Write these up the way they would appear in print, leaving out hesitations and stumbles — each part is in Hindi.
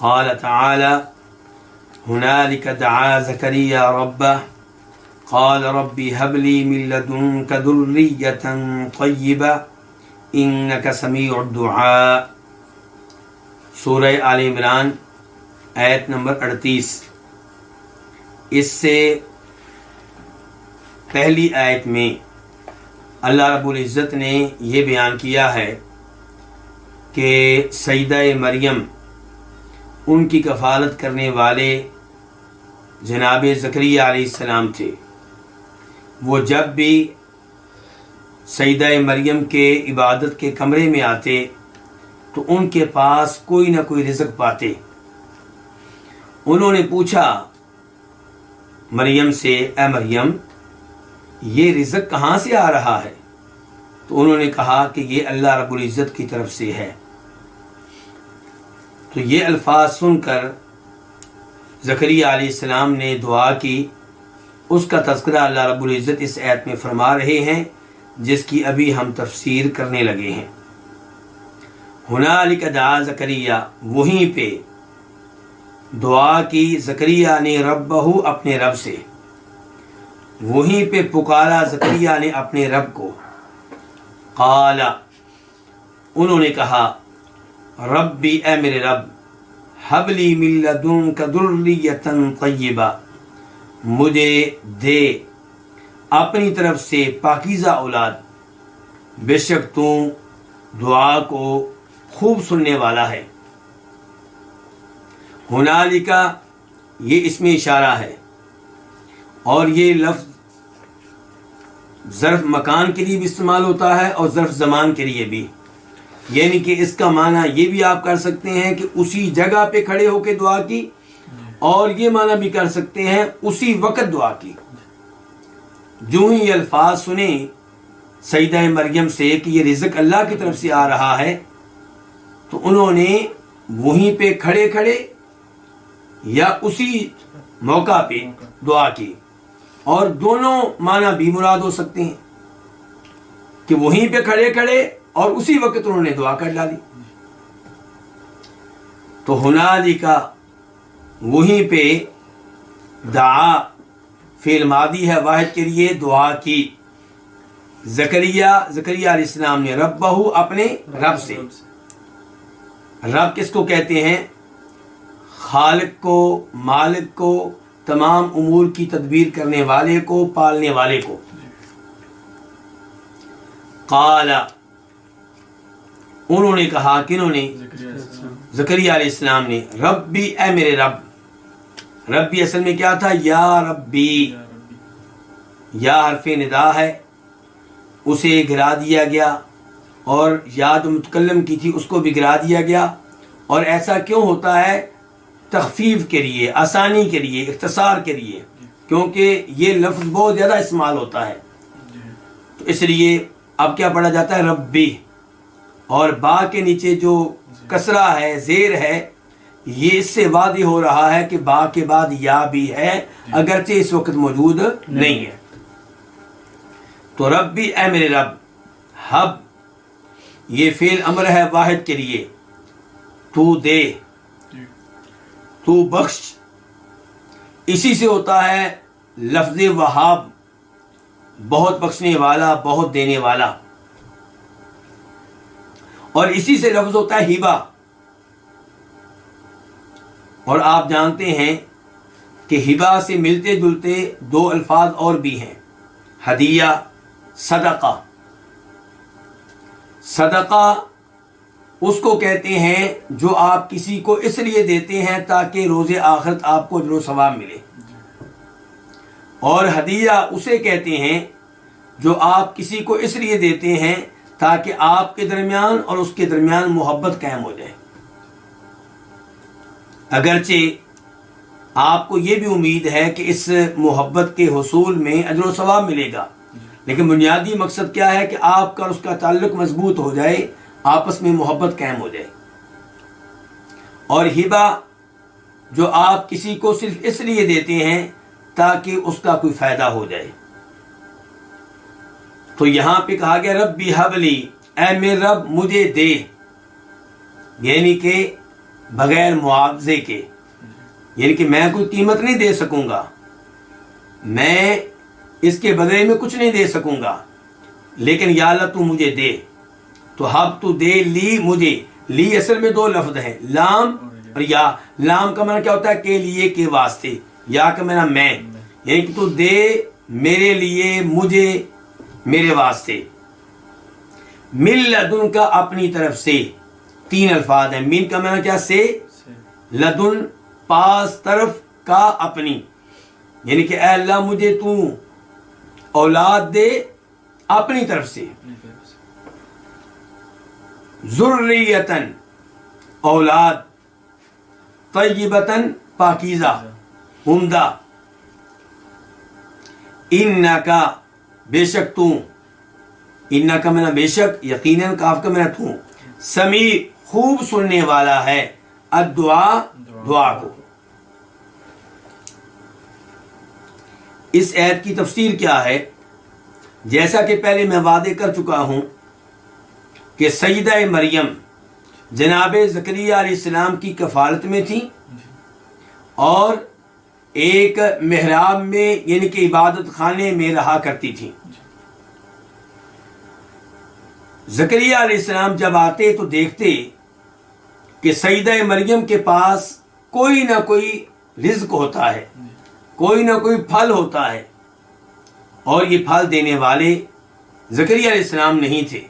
क़ाल तआला हुनालिक दआ ज़करिया रब्बह क़ाल रब्बी हबली मिन लदुनका ज़ुर्रिय्यतन तय्यिबह इन्नका समीउद दुआ। सूरह आल इमरान आयत नंबर 38। इससे पहली आयत में अल्लाह रब्बुल इज़्ज़त ने यह बयान किया है कि सईदा मरियम उनकी कफ़ालत करने वाले जनाब ज़करिया अलैहिस्सलाम थे। वो जब भी सईदा मरियम के इबादत के कमरे में आते तो उनके पास कोई ना कोई रिज़्क़ पाते। उन्होंने पूछा मरियम से, ए मरियम, ये रिज़्क़ कहाँ से आ रहा है? तो उन्होंने कहा कि ये अल्लाह रब्बुल इज़्ज़त की तरफ से है। तो ये अल्फाज सुनकर ज़करिया अलैहिस्सलाम ने दुआ की। उसका तज़किरा अल्लाह रब्बुल इज़्ज़त इस आयत में फरमा रहे हैं, जिसकी अभी हम तफसीर करने लगे हैं। हुनालिक दआ ज़करिया, वहीं पे दुआ की ज़करिया ने रब्बहू, अपने रब से। वहीं पे पुकारा ज़करिया ने अपने रब को। क़ाला, उन्होंने कहा, रब्बी, ए मेरे रब, हबली मिन लदुनका ज़ुर्रिय्यतन तय्यिबा, मुझे दे अपनी तरफ से पाकीज़ा औलाद, बेशक तू दुआ को खूब सुनने वाला है। हुनालिका, ये इसमें इशारा है और ये लफ्ज़ ज़र्फ़ मकान के लिए भी इस्तेमाल होता है और ज़र्फ़ ज़मान के लिए भी। यानी कि इसका माना ये भी आप कर सकते हैं कि उसी जगह पे खड़े होकर दुआ की, और ये माना भी कर सकते हैं उसी वक़्त दुआ की। जो ही ये अल्फाज सुने सईदा मरियम से कि ये रिज़्क़ अल्लाह की तरफ से आ रहा है, तो उन्होंने वहीं पे खड़े खड़े या उसी मौका पे दुआ की। और दोनों माना भी मुराद हो सकते हैं कि वहीं पे खड़े खड़े और उसी वक्त उन्होंने दुआ कर डाली। तो हुनालिका, वहीं पे, दआ फ़िल मादी है वाहिद के लिए, दुआ की। ज़करिया अलैहिस्सलाम ने रब्बहू, अपने रब से। रब किसको कहते हैं? खालिक को, मालिक को, तमाम उमूर की तदबीर करने वाले को, पालने वाले को। क़ाला, उन्होंने कहा, किन्होंने? ज़करिया अलैहिस्सलाम ने, रब्बी, ए मेरे रब। रब्बी असल में क्या था? या रब्बी। या हरफ़े निदा है, उसे गिरा दिया गया, और याद मुतकल्लम की थी उसको भी गिरा दिया गया। और ऐसा क्यों होता है? तख़फ़ीफ़ के लिए, आसानी के लिए, इख्तिसार के लिए, क्योंकि ये लफ्ज़ बहुत ज़्यादा इस्तेमाल होता है। तो इसलिए अब क्या पढ़ा जाता है? रब्बी। और बा के नीचे जो कसरा है, ज़ेर है, ये इससे वाज़ेह हो रहा है कि बा के बाद या भी है, अगरचे इस वक्त मौजूद नहीं है। तो रब्बी, ए मेरे रब। हब, ये फ़ेल अमर है वाहिद के लिए, तू दे, तू बख्श। इसी से होता है लफ्ज़ वहाब, बहुत बख्शने वाला, बहुत देने वाला। और इसी से लफ्ज़ होता है हिबा। और आप जानते हैं कि हिबा से मिलते जुलते दो अल्फाज और भी हैं, हदिया, सदका। सदका उसको कहते हैं जो आप किसी को इसलिए देते हैं ताकि रोज़े आखिरत आपको अजर व सवाब मिले। और हदिया उसे कहते हैं जो आप किसी को इसलिए देते हैं ताकि आपके दरमियान और उसके दरमियान मोहब्बत कायम हो जाए। अगरचे आपको ये भी उम्मीद है कि इस मोहब्बत के हुसूल में अजर व सवाब मिलेगा, लेकिन बुनियादी मकसद क्या है कि आपका और उसका ताल्लुक मजबूत हो जाए, आपस में मोहब्बत कायम हो जाए। और हिबा जो आप किसी को सिर्फ इसलिए देते हैं ताकि उसका कोई फ़ायदा हो जाए। तो यहाँ पे कहा गया रब्बी हबली, ऐ मेरे रब मुझे दे, यानी कि बगैर मुआवजे के, यानी कि मैं कोई कीमत नहीं दे सकूंगा, मैं इसके बदले में कुछ नहीं दे सकूंगा, लेकिन या अल्लाह तू मुझे दे। तो हब तू दे ली मुझे। ली असल में दो लफ्ज हैं, लाम और या। लाम का माना क्या होता है? के लिए, के वास्ते। या का माना मैं, यानी कि तू दे मेरे लिए, मुझे, मेरे वास्ते। मिन लदुन का अपनी तरफ से, तीन अल्फाज हैं। मिन का माना क्या? से। लदुन पास, तरफ, का अपनी, यानी कि ऐ अल्लाह मुझे तू औलाद दे अपनी तरफ से। ज़ुर्रियतन औलाद, तय्यबतन पाकीज़ा, उम्दा। इन्नका बेशक तू, इन्ना का मैंने बेशक, यकीनन, काफ का मैंने तू, समी खूब सुनने वाला है, अद्दुआ दुआ को। इस ऐत की तफसीर क्या है? जैसा कि पहले मैं वादे कर चुका हूं कि सैयदा मरियम जनाब ज़करिया अलैहिस्सलाम की कफालत में थी और एक मेहराब में, यानी कि इबादत खाने में रहा करती थी। ज़करिया अलैहिस्सलाम जब आते तो देखते कि सैयदा मरियम के पास कोई ना कोई रिज़्क होता है, कोई ना कोई फल होता है, और ये फल देने वाले ज़करिया अलैहिस्सलाम नहीं थे।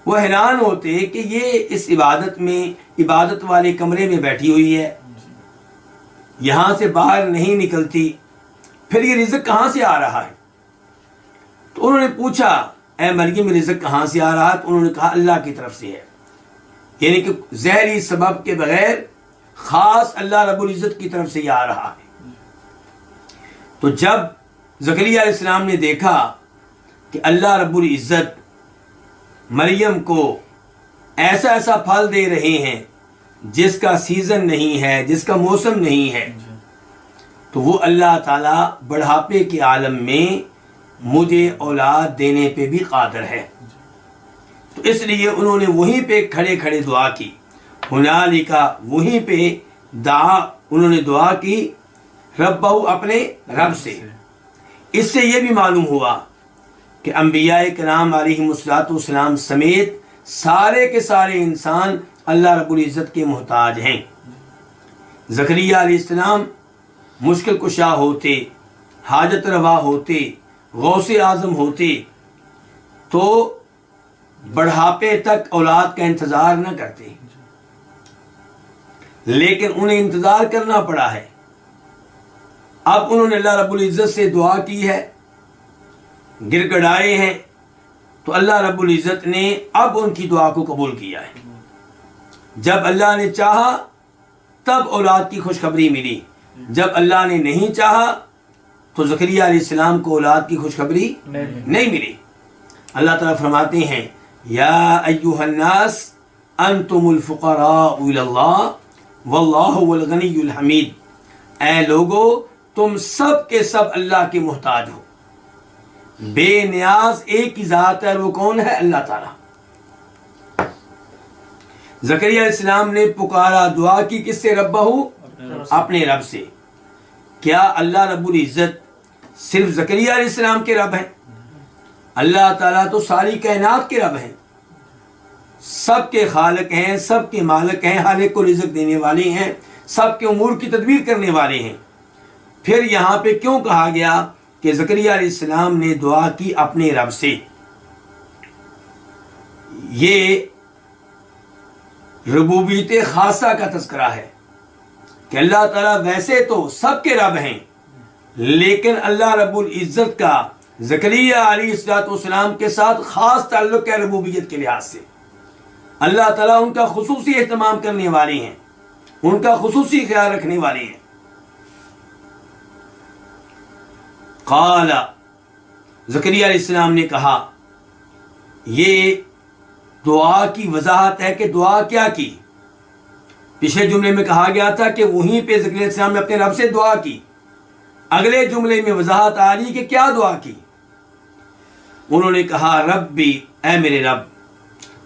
वो हैरान होते कि ये इस इबादत में, इबादत वाले कमरे में बैठी हुई है, यहाँ से बाहर नहीं निकलती, फिर ये रिज़्क कहाँ से आ रहा है? तो उन्होंने पूछा, ऐ मरियम रिज़्क कहाँ से आ रहा है? तो उन्होंने कहा अल्लाह की तरफ से है, यानी कि ज़हरी सबब के बगैर ख़ास अल्लाह रब्बुल इज़्ज़त की तरफ से ये आ रहा है। तो जब ज़करिया अलैहिस्सलाम ने देखा कि अल्लाह रब्बुल इज़्ज़त मरियम को ऐसा ऐसा फल दे रहे हैं जिसका सीज़न नहीं है, जिसका मौसम नहीं है, तो वो अल्लाह ताला बढ़ापे के आलम में मुझे औलाद देने पे भी कादिर है। तो इसलिए उन्होंने वहीं पे खड़े खड़े दुआ की, हुनालिका, वहीं पे उन्होंने दुआ की, रब्बहु, अपने रब से। इससे ये भी मालूम हुआ कि अंबियाए किराम अलैहिमुस्सलाम समेत सारे के सारे इंसान अल्लाह रब्बुल इज़्ज़त के मोहताज हैं। ज़करिया अलैहिस्सलाम मुश्किल कुशा होते, हाजत रवा होते, गौसे आज़म होते, तो बढ़ापे तक औलाद का इंतज़ार न करते, लेकिन उन्हें इंतज़ार करना पड़ा है। अब उन्होंने अल्लाह रब्बुल इज़्ज़त से दुआ की है, गिड़गिड़ाए हैं, तो अल्लाह रब्बुल इज़्ज़त ने अब उनकी दुआ को कबूल किया है। जब अल्लाह ने चाहा तब औलाद की खुशखबरी मिली, जब अल्लाह ने नहीं चाहा तो ज़करिया अलैहिस्सलाम को औलाद की खुशखबरी नहीं मिली। अल्लाह ताला फरमाते हैं, या अय्युहन्नास अंतुमुल फुक़राउ इलल्लाह वल्लाहु वल गनियुल हमीद। ऐ लोगो, तुम सब के सब अल्लाह के मोहताज हो, बेनियाज एक ही ज़ात है, वो कौन है? अल्लाह ताला। ज़करिया अलैहिस्सलाम ने पुकारा, दुआ की, किससे? रब्बहु, अपने रब से। क्या अल्लाह रब्बुल इज़्ज़त सिर्फ ज़करिया अलैहिस्सलाम के रब हैं? अल्लाह ताला तो सारी कायनात के रब हैं, सबके खालिक हैं, सबके मालिक हैं, हर एक को रिज़्क देने वाले हैं, सबके उमूर की तदबीर करने वाले हैं। फिर यहाँ पे क्यों कहा गया कि ज़करिया अलैहिस्सलाम ने दुआ की अपने रब से? ये रबूबियत खासा का तज़किरा है कि अल्लाह ताला वैसे तो सबके रब हैं, लेकिन अल्लाह रब्बुल इज़्ज़त का ज़करिया अलैहिस्सलाम के साथ खास ताल्लुक़ है रबूबियत के लिहाज से। अल्लाह ताला उनका खुसूसी एहतमाम करने वाले हैं, उनका खुसूसी ख्याल रखने वाले हैं। क़ाला, ज़करिया अलैहिस्सलाम ने कहा, ये दुआ की वजाहत है कि दुआ क्या की। पिछले जुमले में कहा गया था कि वहीं पे ज़करिया अलैहिस्सलाम ने अपने रब से दुआ की, अगले जुमले में वजाहत आ रही कि क्या दुआ की। उन्होंने कहा, रब्बी, ऐ मेरे रब,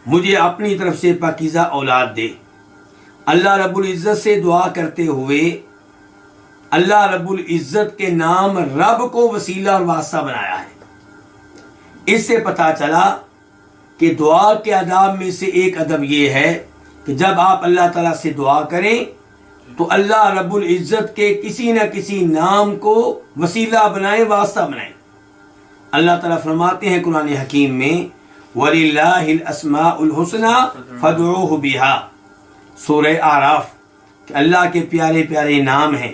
मुझे अपनी तरफ से पाकीज़ा औलाद दे। अल्लाह रब्बुल इज़्ज़त से दुआ करते हुए अल्लाह रब्बुल इज़्ज़त के नाम रब को वसीला और वास्ता बनाया है। इससे पता चला कि दुआ के अदाब में से एक अदब ये है कि जब आप अल्लाह ताला से दुआ करें तो अल्लाह रब्बुल इज़्ज़त के किसी न किसी नाम को वसीला बनाएं, वास्ता बनाएं। अल्लाह ताला फरमाते हैं कुरान हकीम में, वलिल्लाहिल अस्माउल हुस्ना फदऊहु बिहा, सूरह आराफ, कि अल्लाह के प्यारे प्यारे नाम हैं,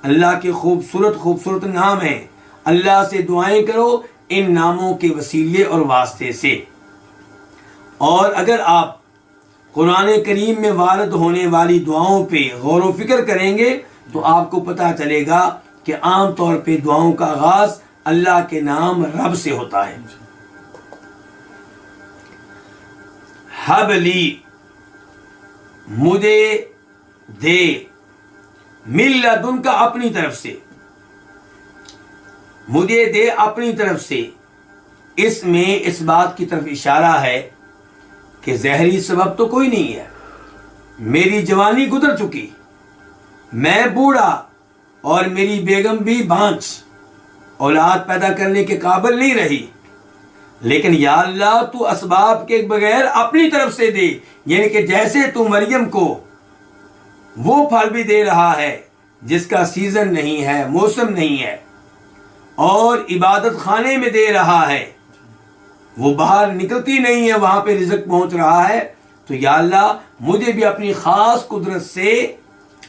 अल्लाह के खूबसूरत खूबसूरत नाम हैं, अल्लाह से दुआएं करो इन नामों के वसीले और वास्ते से। और अगर आप कुरान करीम में वारद होने वाली दुआओं पे गौर व फिक्र करेंगे तो आपको पता चलेगा कि आम तौर पे दुआओं का आगाज अल्लाह के नाम रब से होता है। हबली, मुझे दे, मिल्लदुन का अपनी तरफ से, मुझे दे अपनी तरफ से। इसमें इस बात की तरफ इशारा है कि ज़हरी सबब तो कोई नहीं है, मेरी जवानी गुजर चुकी, मैं बूढ़ा और मेरी बेगम भी बांझ, औलाद पैदा करने के काबिल नहीं रही, लेकिन या अल्लाह तू असबाब के बगैर अपनी तरफ से दे। यानी कि जैसे तू मरियम को वो फल भी दे रहा है जिसका सीजन नहीं है, मौसम नहीं है, और इबादत खाने में दे रहा है, वो बाहर निकलती नहीं है, वहां पे रिज़्क़ पहुंच रहा है, तो या अल्लाह मुझे भी अपनी खास कुदरत से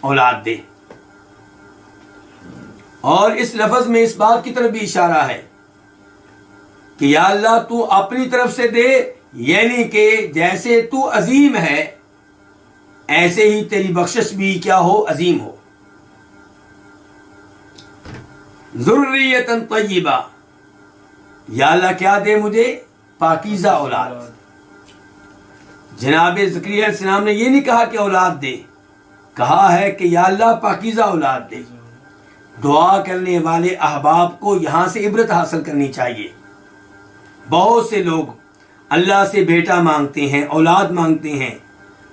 औलाद दे। और इस लफ्ज में इस बात की तरफ भी इशारा है कि या अल्लाह तू अपनी तरफ से दे, यानी कि जैसे तू अजीम है ऐसे ही तेरी बख्शिश भी क्या हो, अजीम हो। ज़ुर्रियतन तय्यिबा, या अल्लाह क्या दे मुझे, पाकीज़ा औलाद। जनाब ज़करिया अलैहिस्सलाम ने ये नहीं कहा कि औलाद दे, कहा है कि या अल्लाह पाकीज़ा औलाद दे। दुआ करने वाले अहबाब को यहाँ से इबरत हासिल करनी चाहिए। बहुत से लोग अल्लाह से बेटा मांगते हैं, औलाद मांगते हैं,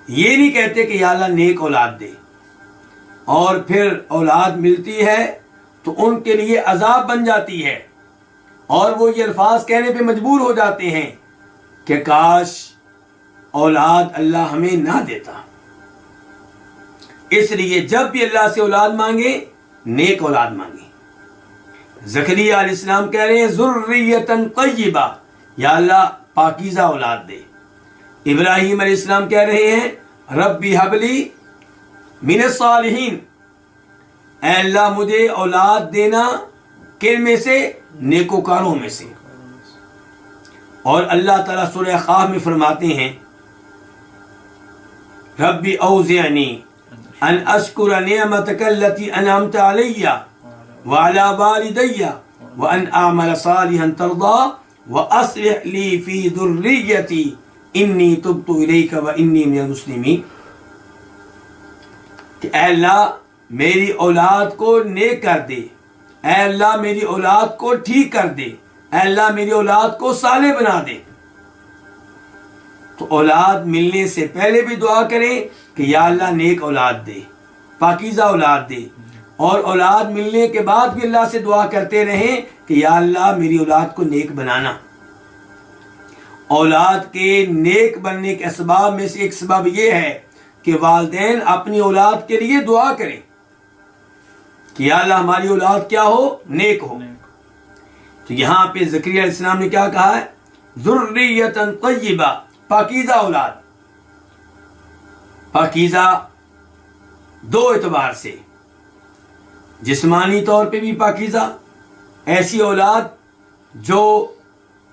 ये नहीं कहते कि या अल्लाह नेक औलाद दे, और फिर औलाद मिलती है तो उनके लिए अजाब बन जाती है और वो ये अल्फाज कहने पे मजबूर हो जाते हैं कि काश औलाद अल्लाह हमें ना देता। इसलिए जब भी अल्लाह से औलाद मांगे, नेक औलाद मांगे। ज़करिया अलैहिस्सलाम कह रहे हैं ज़ुर्रियतन तय्यिबा, या अल्लाह पाकीज़ा औलाद दे। इब्राहीम अलैहिस्सलाम कह रहे हैं रब्बी हबली मिनस सालिहीन, ऐ अल्लाह मुझे औलाद देना किन में से, नेकोकारों में से। और अल्लाह ताला सूरह ख़ाफ में फरमाते हैं रब्बी औज़िअनी अन अश्कुर निअमतक अल्लती अनअमत अलैया व अला वालिदैया व अन अअमल सालिहन तर्दा व अस्लिह ली फी ज़ुर्रियती इन्नी तुब्तु इलैका व इन्नी मिनल मुस्लिमीन, कि ऐ अल्लाह मेरी औलाद को नेक कर दे, ऐ अल्लाह मेरी औलाद को ठीक कर दे, ऐ अल्लाह मेरी औलाद को साले बना दे। तो औलाद मिलने से पहले भी दुआ करें कि या अल्लाह नेक औलाद दे, पाकीज़ा औलाद दे, और औलाद मिलने के बाद भी अल्लाह से दुआ करते रहें कि या अल्लाह मेरी औलाद को नेक बनाना। औलाद के नेक बनने के असबाब में से एक सबब यह है कि वालिदैन अपनी औलाद के लिए दुआ करें कि या अल्लाह हमारी औलाद क्या हो, नेक हो। तो यहाँ पे ज़करिया अलैहिस्सलाम ने क्या कहा है, ज़ुर्रियतन तय्यिबा, पाकीज़ा औलाद। पाकीज़ा दो एतबार से, जिस्मानी तौर पे भी पाकीज़ा, ऐसी औलाद जो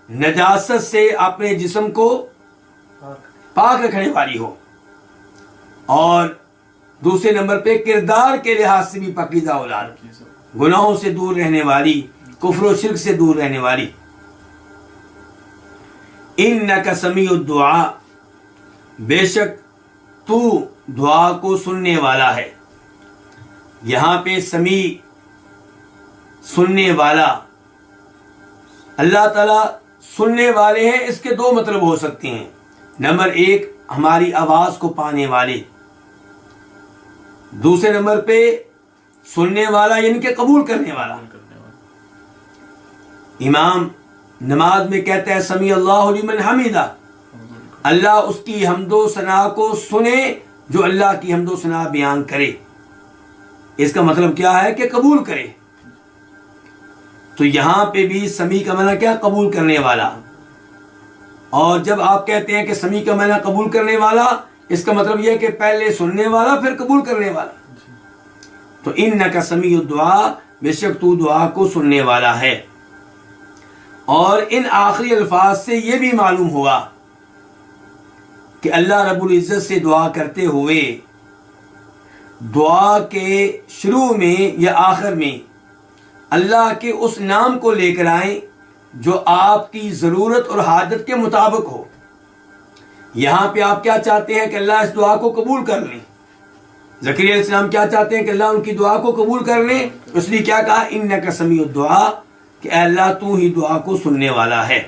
नजासत से अपने जिस्म को पाक रखने वाली हो, और दूसरे नंबर पे किरदार के लिहाज से भी पाकीज़ा औलाद, गुनाहों से दूर रहने वाली, कुफ्र व शिर्क से दूर रहने वाली। इन्नका समीउद दुआ, बेशक तू दुआ को सुनने वाला है। यहाँ पे समी, सुनने वाला, अल्लाह ताला सुनने वाले हैं, इसके दो मतलब हो सकते हैं। नंबर एक, हमारी आवाज़ को पाने वाले, दूसरे नंबर पे सुनने वाला यानी कि कबूल करने वाला। इमाम नमाज में कहता है समी अल्लाहु लिमन हमीदा, अल्लाह उसकी हम्दो सना को सुने जो अल्लाह की हम्दो सना बयान करे। इसका मतलब क्या है कि कबूल करे। तो यहां पे भी समी का माना क्या, कबूल करने वाला। और जब आप कहते हैं कि समी का माना कबूल करने वाला, इसका मतलब यह है कि पहले सुनने वाला फिर कबूल करने वाला। तो इन्नका समीउ दुआ, बेशक तू दुआ को सुनने वाला है। और इन आखिरी अल्फाज से यह भी मालूम हुआ कि अल्लाह रब्बुल इज्जत से दुआ करते हुए दुआ के शुरू में या आखिर में अल्लाह के उस नाम को लेकर आए जो आपकी ज़रूरत और हाजत के मुताबिक हो। यहाँ पे आप क्या चाहते हैं कि अल्लाह इस दुआ को कबूल कर लें। ज़करिया अलैहिस्सलाम क्या चाहते हैं कि अल्लाह उनकी दुआ को कबूल कर लें। इसलिए क्या कहा, इन्नका समीउ दुआ, कि अल्लाह तू ही दुआ को सुनने वाला है।